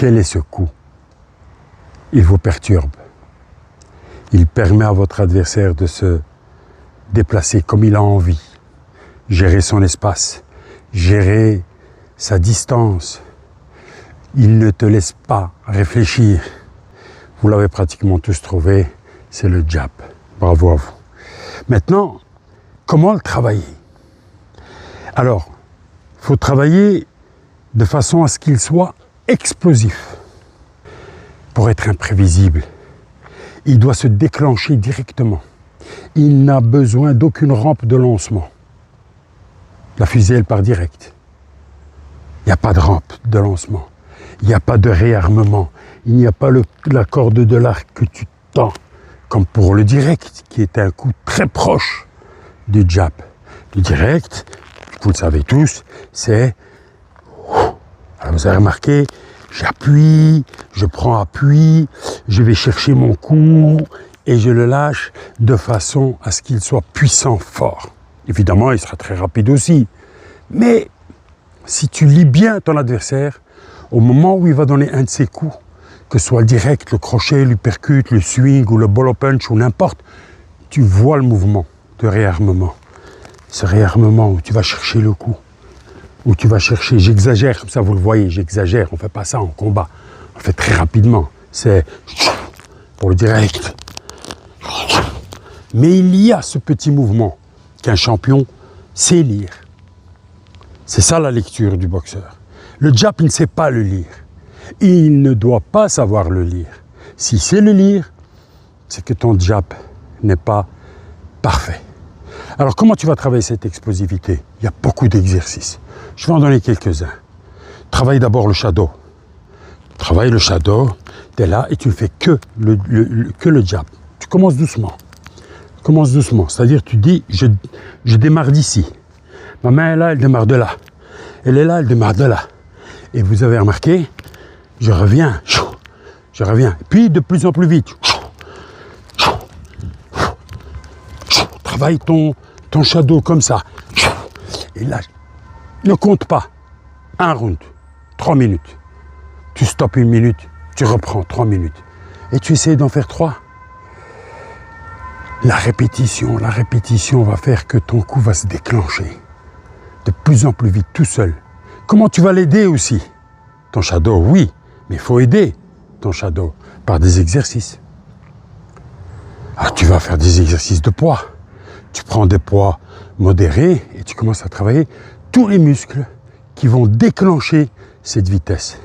Quel est ce coup? Il vous perturbe. Il permet à votre adversaire de se déplacer comme il a envie, gérer son espace, gérer sa distance. Il ne te laisse pas réfléchir. Vous l'avez pratiquement tous trouvé, c'est le jab. Bravo à vous. Maintenant, comment le travailler? Alors, il faut travailler de façon à ce qu'il soit explosif. Pour être imprévisible, il doit se déclencher directement. Il n'a besoin d'aucune rampe de lancement. La fusée, elle part direct. Il n'y a pas de rampe de lancement. Il n'y a pas de réarmement. Il n'y a pas la corde de l'arc que tu tends, comme pour le direct, qui est un coup très proche du jab. Le direct, vous le savez tous, c'est... Alors vous avez remarqué, j'appuie, je prends appui, je vais chercher mon coup et je le lâche de façon à ce qu'il soit puissant, fort. Évidemment, il sera très rapide aussi. Mais si tu lis bien ton adversaire, au moment où il va donner un de ses coups, que ce soit le direct, le crochet, l'uppercut, le swing ou le ball punch ou n'importe, tu vois le mouvement de réarmement. Ce réarmement où tu vas chercher le coup, où tu vas chercher, j'exagère, comme ça vous le voyez, j'exagère, on ne fait pas ça en combat, on le fait très rapidement, c'est pour le direct. Mais il y a ce petit mouvement qu'un champion sait lire. C'est ça la lecture du boxeur. Le jab, il ne sait pas le lire. Il ne doit pas savoir le lire. S'il sait le lire, c'est que ton jab n'est pas parfait. Alors comment tu vas travailler cette explosivité? Il y a beaucoup d'exercices. Je vais en donner quelques-uns. Travaille d'abord le shadow. Travaille le shadow, tu es là et tu ne fais que le jab. Tu commences doucement. Commence doucement, c'est-à-dire tu dis, je démarre d'ici. Ma main est là, elle démarre de là. Elle est là, elle démarre de là. Et vous avez remarqué, je reviens. Puis de plus en plus vite. Travaille ton shadow comme ça. Et là, ne compte pas. 1 round, 3 minutes. Tu stoppes 1 minute, tu reprends 3 minutes. Et tu essaies d'en faire 3. La répétition va faire que ton coup va se déclencher. De plus en plus vite, tout seul. Comment tu vas l'aider aussi? Ton shadow, oui, mais il faut aider ton shadow par des exercices. Alors tu vas faire des exercices de poids. Tu prends des poids modérés et tu commences à travailler tous les muscles qui vont déclencher cette vitesse.